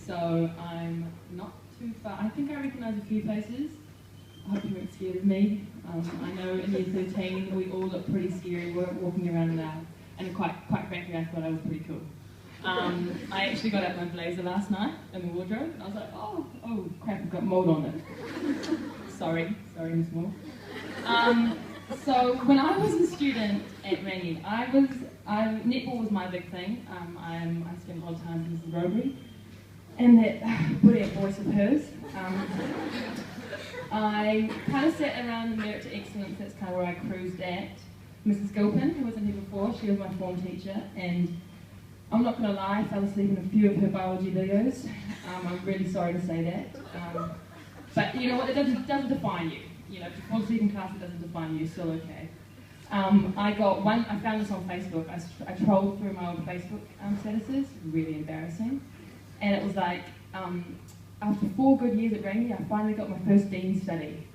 so I'm not too far. I think I recognise a few faces. I hope you weren't scared of me. I know in year 13 we all look pretty scary walking around now, and quite frankly I thought I was pretty cool. I actually got out my blazer last night in the wardrobe, and I was like, oh crap, I've got mould on it. sorry Miss Moore. So when I was a student at Rangi, netball was my big thing. I spent a lot of time with Mrs. Rowbury, and that brilliant voice of hers. I kind of sat around the merit to excellence. That's kind of where I cruised at. Mrs. Gilpin, who wasn't here before, she was my form teacher, and I'm not going to lie, I fell asleep in a few of her biology videos. I'm really sorry to say that. But you know what, it doesn't define you. You know, if you fall asleep in class, it doesn't define you, you're still okay. I found this on Facebook. I trolled through my old Facebook statuses, really embarrassing. And it was like, after 4 good years at Rangi, I finally got my first Dean study.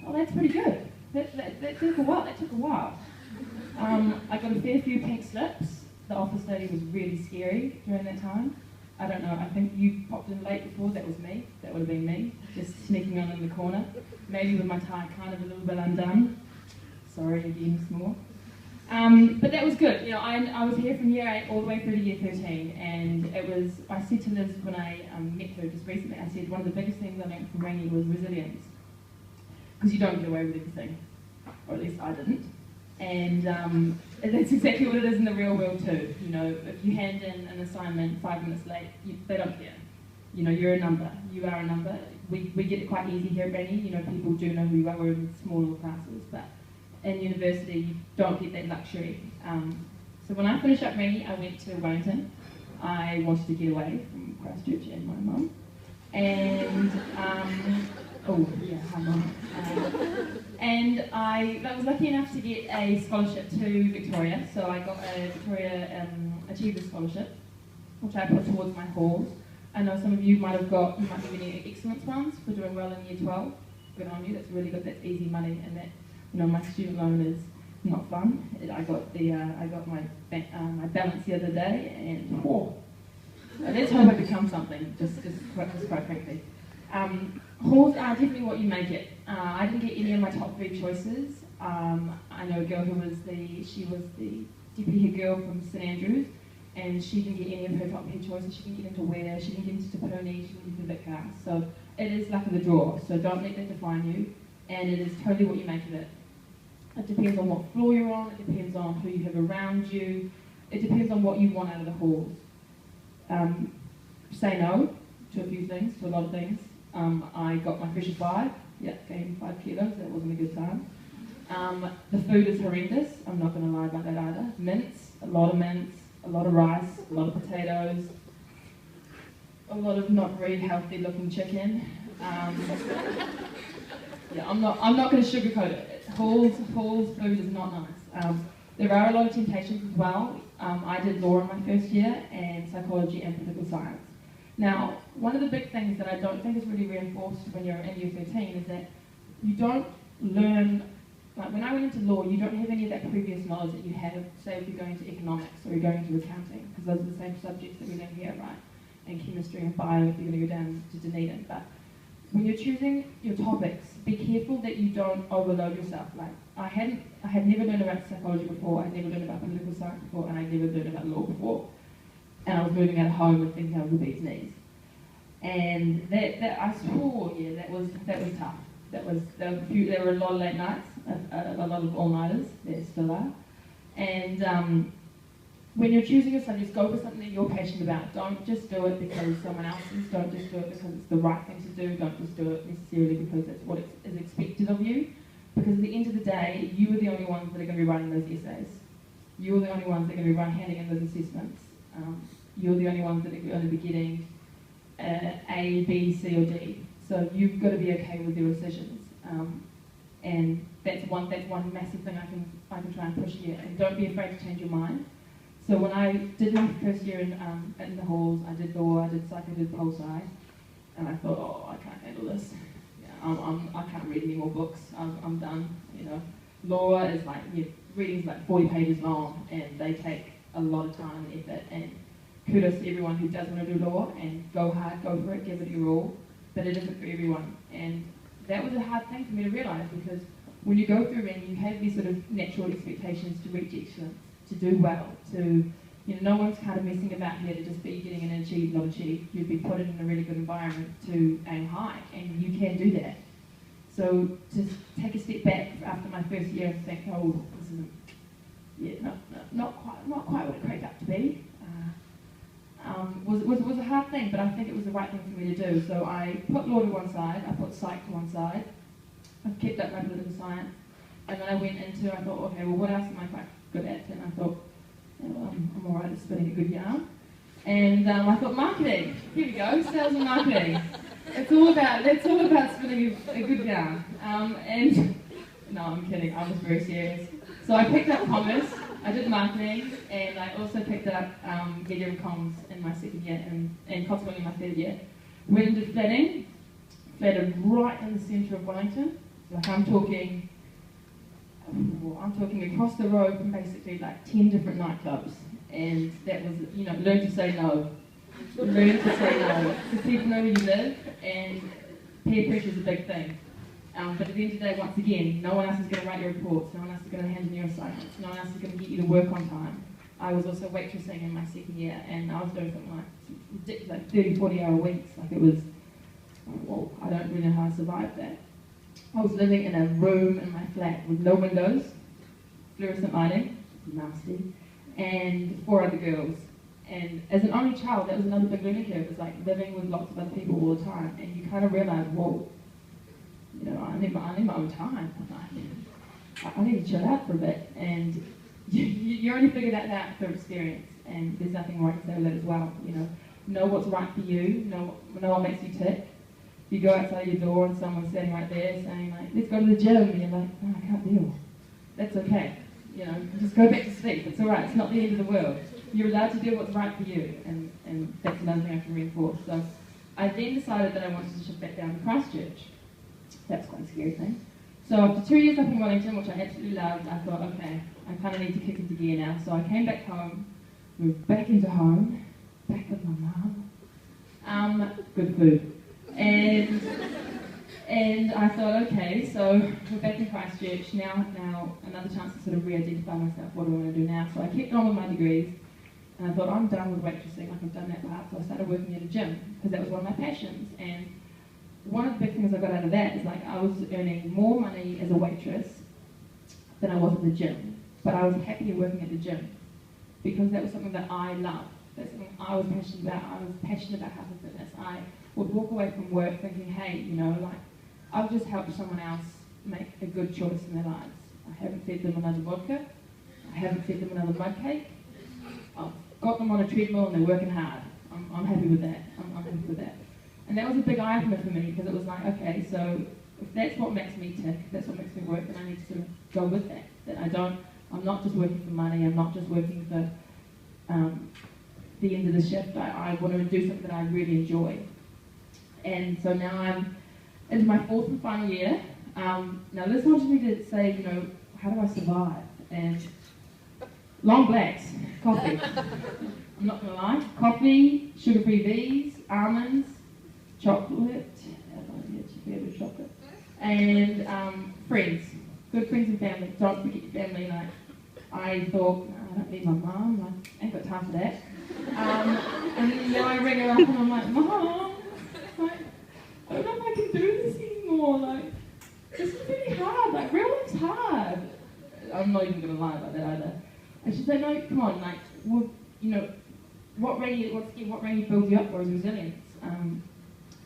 Oh, that's pretty good. That took a while. I got a fair few pink slips. The office study was really scary during that time. I don't know, I think you popped in late before, that was me. That would have been me, just sneaking on in the corner. Maybe with my tie kind of a little bit undone. Sorry again, Miss Moore. But that was good. You know, I was here from year 8 all the way through to year 13, and I said to Liz when I met her just recently, I said one of the biggest things I learned from Rangi was resilience. Because you don't get away with everything, or at least I didn't. And that's exactly what it is in the real world too. You know, if you hand in an assignment 5 minutes late, they don't care. You know, you're a number. You are a number. We get it quite easy here at Rangi. You know, people do know who you are. We're in smaller classes, but in university you don't get that luxury. So when I finished up Rangi, I went to Wellington. I wanted to get away from Christchurch and my mum. And oh yeah, hi mum. And I was lucky enough to get a scholarship to Victoria, so I got a Victoria Achievers Scholarship, which I put towards my halls. I know some of you might be getting excellence ones for doing well in year 12. Good on you, that's really good, that's easy money, and that, you know, my student loan is not fun. I got my balance the other day, and whoa, let's hope I become something, just quite frankly. Halls are definitely what you make it. I didn't get any of my top 3 choices. I know a girl who was the deputy head girl from St Andrews, and she didn't get any of her top head choices. She didn't get into Ware, she didn't get into Te Puni, she didn't get into Vicar. So it is luck of the draw, so don't let that define you, and it is totally what you make of it. It depends on what floor you're on, it depends on who you have around you, it depends on what you want out of the halls. Say no to a few things, to a lot of things. I got my freshers 5, gained 5 kilos, that wasn't a good time. The food is horrendous, I'm not going to lie about that either. Mince, a lot of rice, a lot of potatoes, a lot of not very healthy looking chicken. Yeah, I'm not going to sugarcoat it. Hall's food is not nice. There are a lot of temptations as well. I did law in my first year, and psychology and political science. Now, one of the big things that I don't think is really reinforced when you're in year 13 is that you don't learn, like when I went into law, you don't have any of that previous knowledge that you have, say if you're going to economics or you're going to accounting, because those are the same subjects that we learn here, right? And chemistry and bio if you're going to go down to Dunedin. But when you're choosing your topics, be careful that you don't overload yourself. Like I had never learned about psychology before, I'd never learned about political science before, and I'd never learned about law before. And I was moving out of home and thinking I was the bee's knees. And that was tough. There were a lot of late nights, a lot of all-nighters, there still are. And when you're choosing your subjects, go for something that you're passionate about. Don't just do it because someone else is, don't just do it because it's the right thing to do, don't just do it necessarily because it's what is expected of you. Because at the end of the day, you are the only ones that are going to be writing those essays. You're the only ones that are going to be handing in those assessments. You're the only ones that are going to be getting A, B, C, or D. So you've got to be okay with your decisions. And that's one massive thing I can try and push here. And don't be afraid to change your mind. So when I did my first year in the halls, I did law, I did psych, I did pol sci, and I thought, oh, I can't handle this. Yeah, I can't read any more books. I'm done. You know, law is like reading's like 40 pages long, and they take a lot of time and effort. And kudos to everyone who does want to do law and go hard, go for it, give it your all, but it isn't for everyone. And that was a hard thing for me to realise, because when you go through and you have these sort of natural expectations to reach excellence, to do well, to, no one's kind of messing about here to just be getting an achieve, not achieve. You'd be put in a really good environment to aim high, and you can do that. So to take a step back after my first year and think, oh, this isn't, not quite what it cracked up to be, was a hard thing, but I think it was the right thing for me to do. So I put law to one side, I put psych to one side, I've kept up my political science, and then I went into, I thought, okay, well, what else am I quite good at? And I thought, I'm all right at spinning a good yarn. And I thought, marketing. Here we go, sales and marketing. It's all about spinning a good yarn. And no, I'm kidding. I was very serious. So I picked up commerce. I did marketing, and I also picked up media and comms in my second year, and consequently in my third year. Went into flatted right in the centre of Wellington. Like I'm talking across the road from basically like 10 different nightclubs, and that was, learn to say no. Learn to say no, because people know where you live, and peer pressure is a big thing. But at the end of the day, once again, no one else is going to write your reports, no one else is going to hand in your assignments, no one else is going to get you to work on time. I was also waitressing in my second year, and I was doing something like ridiculous, like 30, 40-hour weeks. Like it was, well, I don't really know how I survived that. I was living in a room in my flat with no windows, fluorescent lighting, nasty, and 4 other girls. And as an only child, that was another big learning curve. It was like living with lots of other people all the time, and you kind of realise, whoa, I need my own time. I need to chill out for a bit, and you only figure that out through experience. And there's nothing right to say with that as well. Know what's right for you, know what makes you tick. You go outside your door and someone's standing right there saying, like, let's go to the gym, and you're like, no, I can't deal. That's okay. Just go back to sleep. It's all right. It's not the end of the world. You're allowed to do what's right for you, and that's another thing I can reinforce. So I then decided that I wanted to shift back down to Christchurch. That's quite a scary thing. So after 2 years up in Wellington, which I absolutely loved, I thought, okay, I kind of need to kick into gear now. So I came back home, moved back into home, back with my mum. Good food. And I thought, okay, so we're back in Christchurch, now another chance to sort of re-identify myself, what do I want to do now? So I kept on with my degrees, and I thought, I'm done with waitressing, like I've done that part, so I started working at a gym, because that was one of my passions. And one of the big things I got out of that is like I was earning more money as a waitress than I was at the gym, but I was happier working at the gym, because that was something that I loved. That's something I was passionate about. I was passionate about health and fitness. I would walk away from work thinking, hey, like, I've just helped someone else make a good choice in their lives. I haven't fed them another vodka. I haven't fed them another mud cake. I've got them on a treadmill and they're working hard. I'm happy with that. I'm happy with that. And that was a big eye-opener for me, because it was like, okay, so if that's what makes me tick, if that's what makes me work, then I need to sort of go with that. That I'm not just working for money, I'm not just working for the end of the shift. I want to do something that I really enjoy. And so now I'm into my 4th and final year. Now Liz wanted me to say, how do I survive? And long blacks, coffee. I'm not going to lie. Coffee, sugar-free V's, almonds, chocolate, chocolate, and friends, good friends and family. Don't forget your family. Like, I thought, no, I don't need my mum. I ain't got time for that. And then I ring her up and I'm like, Mom, I don't know if I can do this anymore. Like, this is really hard. Like, real life's hard. I'm not even going to lie about that either. And she's like, no, come on. Like, well, what Rangi builds you up for is resilience.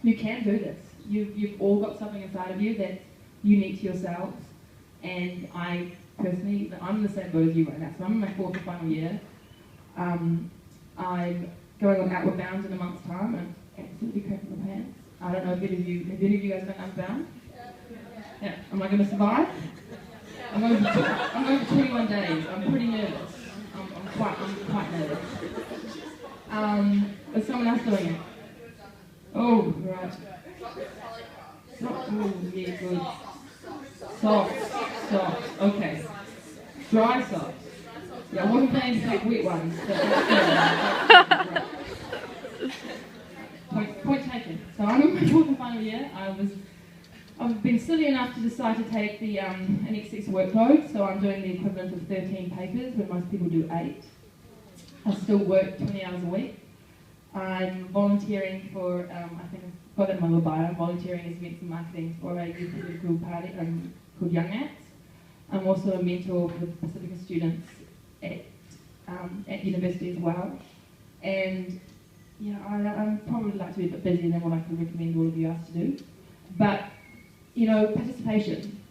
You can do this. You've all got something inside of you that's unique to yourselves. And I personally, I'm in the same boat as you right now. So I'm in my 4th and final year. I'm going on Outward Bound in a month's time. I'm absolutely cracking my pants. I don't know if any of you guys done Outward Bound? Yeah. Am I going to survive? I'm going for 21 days. I'm pretty nervous. I'm quite nervous. Is someone else doing it? Oh, right. Oh, yeah, good. Socks. Okay. Dry socks. Yeah, I wasn't planning to take wet ones. Point taken. So I'm in my fourth and final year. I've been silly enough to decide to take the an excess workload, so I'm doing the equivalent of 13 papers, where most people do 8. I still work 20 hours a week. I'm volunteering for, I think I've got it in my little bio, I'm volunteering as events and marketing for a youth political party called Young Nats. I'm also a mentor for the Pacifica students at university as well. And yeah, I'm probably like to be a bit busier than what I could recommend all of you guys to do. But, you know, participation,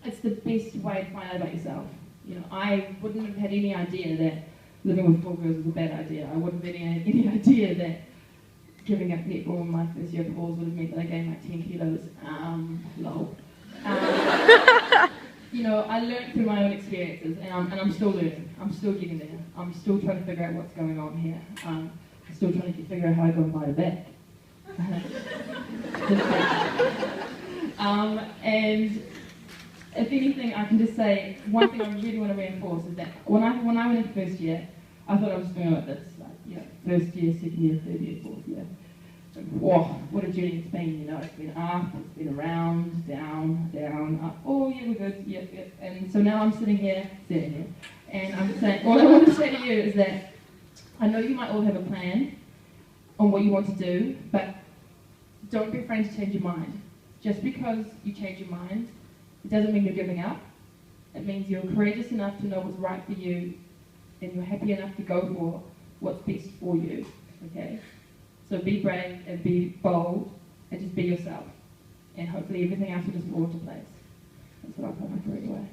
it's the best way to find out about yourself. You know, I wouldn't have had any idea that living with 4 girls was a bad idea. I wouldn't have had any idea that giving up netball in my first year of halls would have meant that I gained like 10 kilos. Lol. You know, I learned through my own experiences, and I'm still learning. I'm still getting there. I'm still trying to figure out what's going on here. I'm still trying to figure out how I go and buy a bag. And if anything, I can just say one thing I really want to reinforce is that when I went in first year, I thought I was doing like this, like, you know, first year, second year, third year, fourth year. Whoa, what a journey it's been, you know, it's been up, it's been around, down, down, up, oh yeah, we're good, yep, yep. And so now I'm sitting here, and I'm saying, all I want to say to you is that I know you might all have a plan on what you want to do, but don't be afraid to change your mind. Just because you change your mind, it doesn't mean you're giving up. It means you're courageous enough to know what's right for you, and you're happy enough to go for what's best for you, okay? So be brave and be bold and just be yourself. And hopefully everything else will just fall into place. That's what I put my career away.